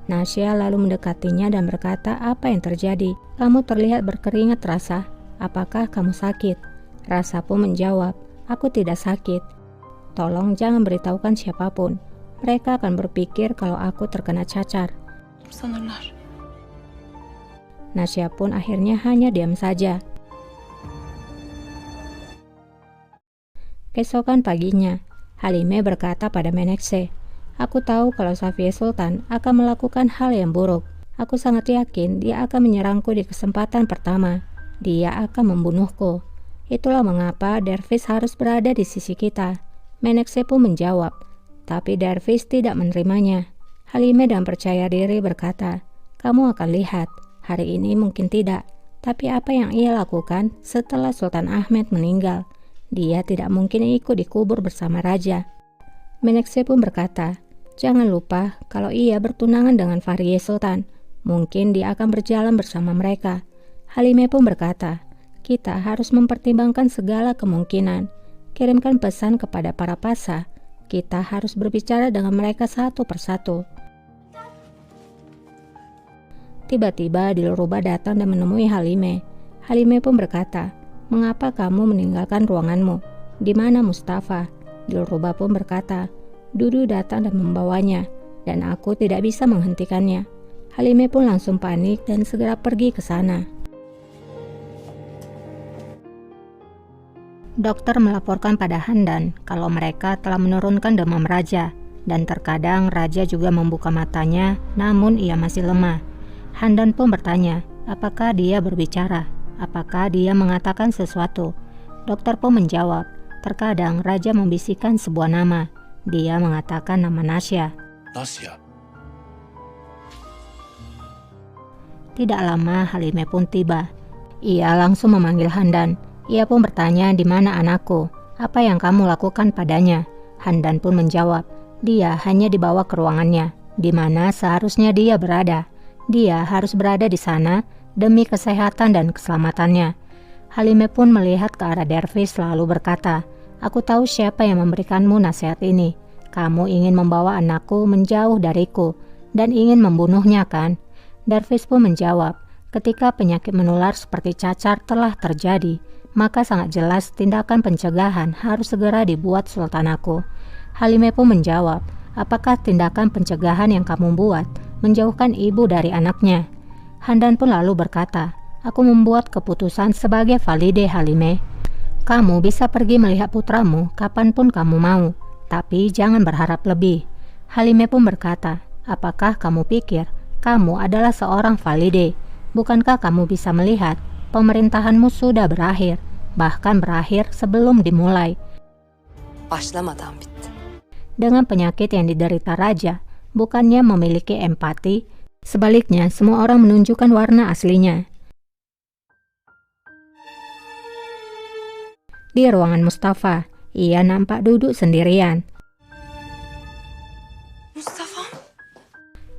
Nasya lalu mendekatinya dan berkata, "Apa yang terjadi? Kamu terlihat berkeringat Rasa. Apakah kamu sakit?" Rasa pun menjawab, "Aku tidak sakit. Tolong jangan beritahukan siapapun. Mereka akan berpikir kalau aku terkena cacar." Sanırlar. Nasya pun akhirnya hanya diam saja. Keesokan paginya, Halime berkata pada Menekse, "Aku tahu kalau Safiye Sultan akan melakukan hal yang buruk. Aku sangat yakin dia akan menyerangku di kesempatan pertama. Dia akan membunuhku. Itulah mengapa Dervish harus berada di sisi kita." Menekse pun menjawab, tapi Dervish tidak menerimanya. Halime dengan percaya diri berkata, "Kamu akan lihat, hari ini mungkin tidak. Tapi apa yang ia lakukan setelah Sultan Ahmed meninggal? Dia tidak mungkin ikut dikubur bersama raja." Menekse pun berkata, "Jangan lupa kalau ia bertunangan dengan Fahriye Sultan. Mungkin dia akan berjalan bersama mereka." Halime pun berkata, "Kita harus mempertimbangkan segala kemungkinan. Kirimkan pesan kepada para pasa. Kita harus berbicara dengan mereka satu persatu." Tiba-tiba Dilruba datang dan menemui Halime. Halime pun berkata, "Mengapa kamu meninggalkan ruanganmu? Di mana Mustafa?" Dilruba pun berkata, "Dudu datang dan membawanya, dan aku tidak bisa menghentikannya." Halime pun langsung panik dan segera pergi ke sana. Dokter melaporkan pada Handan kalau mereka telah menurunkan demam raja, dan terkadang raja juga membuka matanya, namun ia masih lemah. Handan pun bertanya, apakah dia berbicara? Apakah dia mengatakan sesuatu? Dokter pun menjawab, terkadang raja membisikkan sebuah nama. Dia mengatakan nama Nasya. Nasya. Tidak lama Halime pun tiba. Ia langsung memanggil Handan. Ia pun bertanya, "Di mana anakku? Apa yang kamu lakukan padanya?" Handan pun menjawab, "Dia hanya dibawa ke ruangannya, di mana seharusnya dia berada. Dia harus berada di sana demi kesehatan dan keselamatannya." Halime pun melihat ke arah Dervish lalu berkata, "Aku tahu siapa yang memberikanmu nasihat ini. Kamu ingin membawa anakku menjauh dariku dan ingin membunuhnya, kan?" Dervish pun menjawab, "Ketika penyakit menular seperti cacar telah terjadi, maka sangat jelas tindakan pencegahan harus segera dibuat sultanku." Halime pun menjawab, "Apakah tindakan pencegahan yang kamu buat menjauhkan ibu dari anaknya?" Handan pun lalu berkata, "Aku membuat keputusan sebagai valide Halime. Kamu bisa pergi melihat putramu kapanpun kamu mau, tapi jangan berharap lebih." Halime pun berkata, "Apakah kamu pikir kamu adalah seorang valide? Bukankah kamu bisa melihat pemerintahanmu sudah berakhir, bahkan berakhir sebelum dimulai. Başlamadan bitti. Dengan penyakit yang diderita raja, bukannya memiliki empati, sebaliknya semua orang menunjukkan warna aslinya." Di ruangan Mustafa, ia nampak duduk sendirian. Mustafa?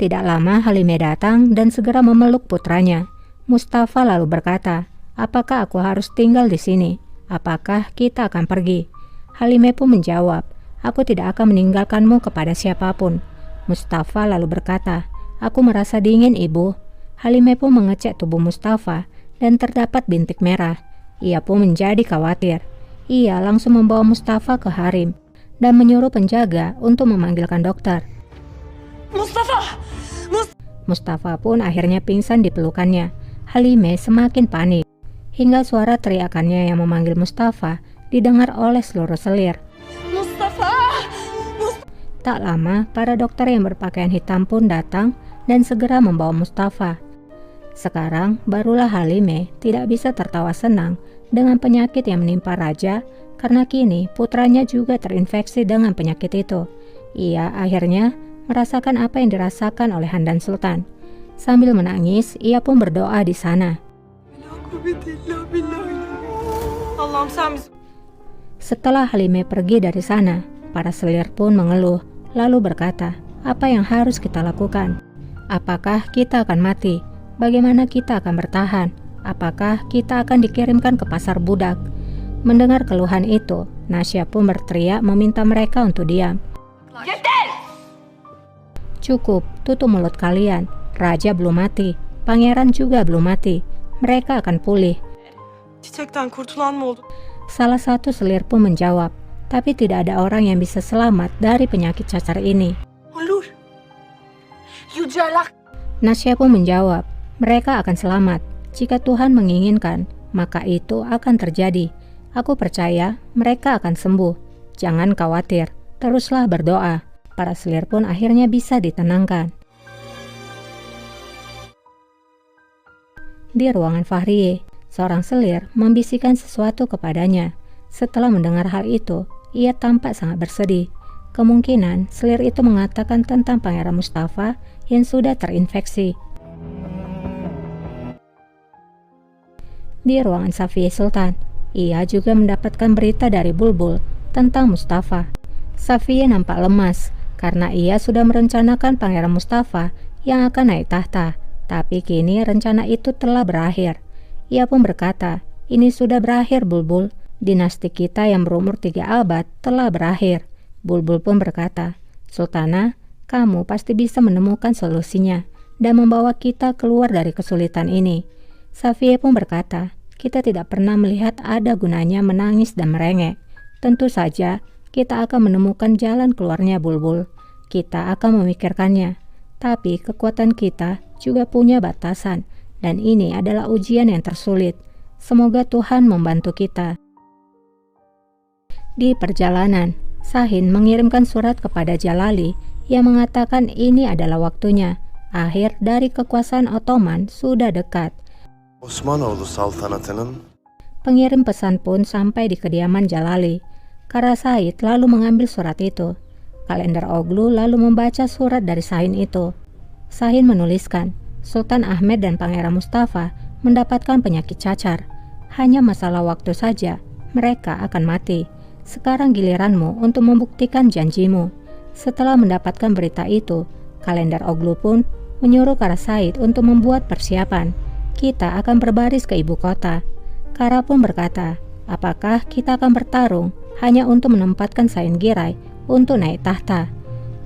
Tidak lama Halime datang dan segera memeluk putranya. Mustafa lalu berkata, "Apakah aku harus tinggal di sini? Apakah kita akan pergi?" Halime pun menjawab, "Aku tidak akan meninggalkanmu kepada siapapun." Mustafa lalu berkata, "Aku merasa dingin, Ibu." Halime pun mengecek tubuh Mustafa dan terdapat bintik merah. Ia pun menjadi khawatir. Ia langsung membawa Mustafa ke harim dan menyuruh penjaga untuk memanggilkan dokter. Mustafa! Mustafa pun akhirnya pingsan di pelukannya. Halime semakin panik, hingga suara teriakannya yang memanggil Mustafa didengar oleh seluruh selir. Mustafa! Tak lama, para dokter yang berpakaian hitam pun datang dan segera membawa Mustafa. Sekarang, barulah Halime tidak bisa tertawa senang dengan penyakit yang menimpa raja, karena kini putranya juga terinfeksi dengan penyakit itu. Ia akhirnya merasakan apa yang dirasakan oleh Handan Sultan. Sambil menangis, ia pun berdoa di sana. Setelah Halime pergi dari sana, para selir pun mengeluh, lalu berkata, "Apa yang harus kita lakukan? Apakah kita akan mati? Bagaimana kita akan bertahan? Apakah kita akan dikirimkan ke pasar budak?" Mendengar keluhan itu, Nasya pun berteriak meminta mereka untuk diam. Cukup, tutup mulut kalian. Raja belum mati, pangeran juga belum mati. Mereka akan pulih. Çiçekten kurtulan mı oldu? Salah satu selir pun menjawab, tapi tidak ada orang yang bisa selamat dari penyakit cacar ini. Olur. Yüce Allah. Nasya pun menjawab, mereka akan selamat. Jika Tuhan menginginkan, maka itu akan terjadi. Aku percaya mereka akan sembuh. Jangan khawatir, teruslah berdoa. Para selir pun akhirnya bisa ditenangkan. Di ruangan Fahriye, seorang selir membisikkan sesuatu kepadanya. Setelah mendengar hal itu, ia tampak sangat bersedih. Kemungkinan selir itu mengatakan tentang Pangeran Mustafa yang sudah terinfeksi. Di ruangan Safiye Sultan, ia juga mendapatkan berita dari Bulbul tentang Mustafa. Safiye nampak lemas karena ia sudah merencanakan Pangeran Mustafa yang akan naik tahta. Tapi kini rencana itu telah berakhir. Ia pun berkata, ini sudah berakhir Bulbul. Dinasti kita yang berumur 3 abad telah berakhir. Bulbul pun berkata, Sultana, kamu pasti bisa menemukan solusinya dan membawa kita keluar dari kesulitan ini. Safiye pun berkata, kita tidak pernah melihat ada gunanya menangis dan merengek. Tentu saja kita akan menemukan jalan keluarnya Bulbul. Kita akan memikirkannya. Tapi kekuatan kita juga punya batasan, dan ini adalah ujian yang tersulit. Semoga Tuhan membantu kita. Di perjalanan, Sahin mengirimkan surat kepada Jalali yang mengatakan ini adalah waktunya. Akhir dari kekuasaan Ottoman sudah dekat. Osmanoğlu saltanatının Pengirim pesan pun sampai di kediaman Jalali. Karasaid lalu mengambil surat itu. Kalender Oglu lalu membaca surat dari Sahin itu. Sahin menuliskan, Sultan Ahmed dan Pangeran Mustafa mendapatkan penyakit cacar. Hanya masalah waktu saja, mereka akan mati. Sekarang giliranmu untuk membuktikan janjimu. Setelah mendapatkan berita itu, Kalender Oglu pun menyuruh Karasaid untuk membuat persiapan. Kita akan berbaris ke ibu kota. Kara pun berkata, apakah kita akan bertarung hanya untuk menempatkan Sahin Giray untuk naik tahta?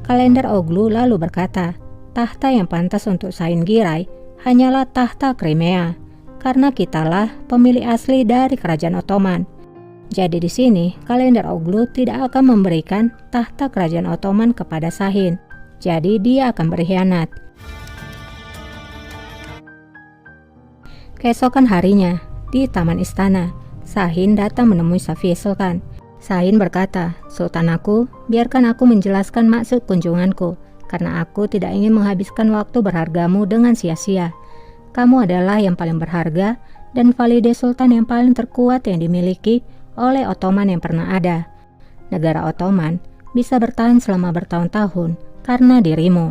Kalender Oglu lalu berkata, tahta yang pantas untuk Sahin Giray hanyalah tahta Crimea, karena kitalah pemilik asli dari kerajaan Ottoman. Jadi di sini Kalender Oglu tidak akan memberikan tahta kerajaan Ottoman kepada Sahin. Jadi dia akan berkhianat. Keesokan harinya, di taman istana, Sahin datang menemui Safiye Sultan. Sahin berkata, Sultan aku, biarkan aku menjelaskan maksud kunjunganku, karena aku tidak ingin menghabiskan waktu berhargamu dengan sia-sia. Kamu adalah yang paling berharga dan valide sultan yang paling terkuat yang dimiliki oleh Ottoman yang pernah ada. Negara Ottoman bisa bertahan selama bertahun-tahun karena dirimu.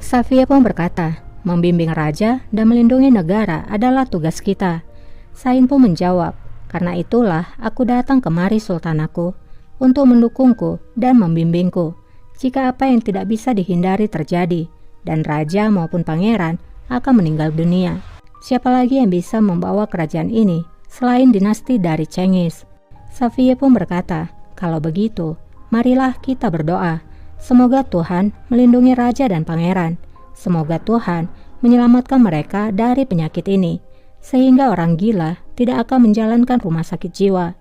Safiye pun berkata, membimbing raja dan melindungi negara adalah tugas kita. Sahin pun menjawab, karena itulah aku datang kemari Sultan aku, untuk mendukungku dan membimbingku. Jika apa yang tidak bisa dihindari terjadi, dan raja maupun pangeran akan meninggal dunia, siapa lagi yang bisa membawa kerajaan ini selain dinasti dari Cengiz? Safiye pun berkata, kalau begitu, marilah kita berdoa. Semoga Tuhan melindungi raja dan pangeran. Semoga Tuhan menyelamatkan mereka dari penyakit ini, sehingga orang gila tidak akan menjalankan rumah sakit jiwa.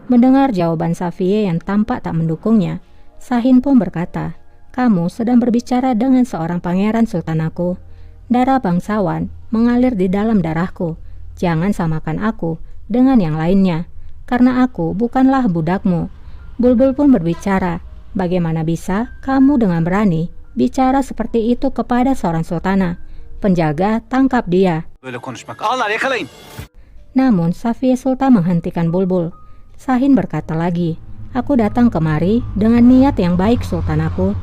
Mendengar jawaban Safiye yang tampak tak mendukungnya, Sahin pun berkata, kamu sedang berbicara dengan seorang pangeran sultan aku. Darah bangsawan mengalir di dalam darahku. Jangan samakan aku dengan yang lainnya, karena aku bukanlah budakmu. Bulbul pun berbicara, bagaimana bisa kamu dengan berani bicara seperti itu kepada seorang sultana? Penjaga, tangkap dia. Namun Safiye Sultan menghentikan Bulbul. Sahin berkata lagi, aku datang kemari dengan niat yang baik Sultan aku.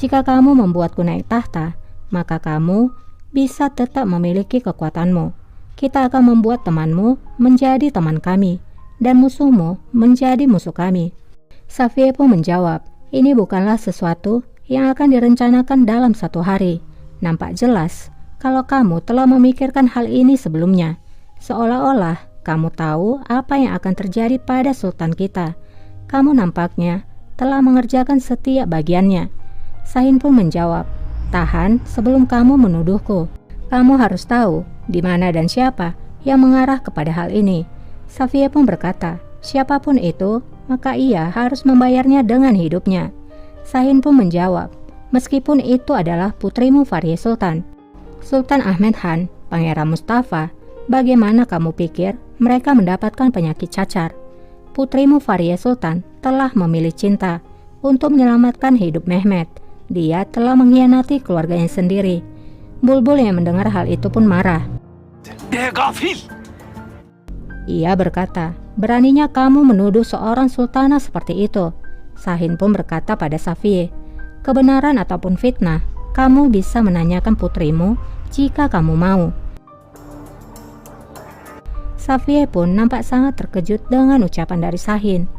Jika kamu membuatku naik tahta, maka kamu bisa tetap memiliki kekuatanmu. Kita akan membuat temanmu menjadi teman kami, dan musuhmu menjadi musuh kami. Safiye pun menjawab, ini bukanlah sesuatu yang akan direncanakan dalam satu hari. Nampak jelas kalau kamu telah memikirkan hal ini sebelumnya. Seolah-olah kamu tahu apa yang akan terjadi pada sultan kita. Kamu nampaknya telah mengerjakan setiap bagiannya. Sahin pun menjawab, Tahan sebelum kamu menuduhku. Kamu harus tahu di mana dan siapa yang mengarah kepada hal ini. Safiyeh pun berkata, siapapun itu, maka ia harus membayarnya dengan hidupnya. Shahin pun menjawab, meskipun itu adalah putrimu Faryah Sultan. Sultan Ahmed Han, Pangeran Mustafa, bagaimana kamu pikir mereka mendapatkan penyakit cacar? Putrimu Faryah Sultan telah memilih cinta untuk menyelamatkan hidup Mehmet. Dia telah mengkhianati keluarganya sendiri. Bulbul yang mendengar hal itu pun marah. Ia berkata, beraninya kamu menuduh seorang sultanah seperti itu. Shahin pun berkata pada Safiyeh, kebenaran ataupun fitnah, kamu bisa menanyakan putrimu jika kamu mau. Safiyeh pun nampak sangat terkejut dengan ucapan dari Shahin.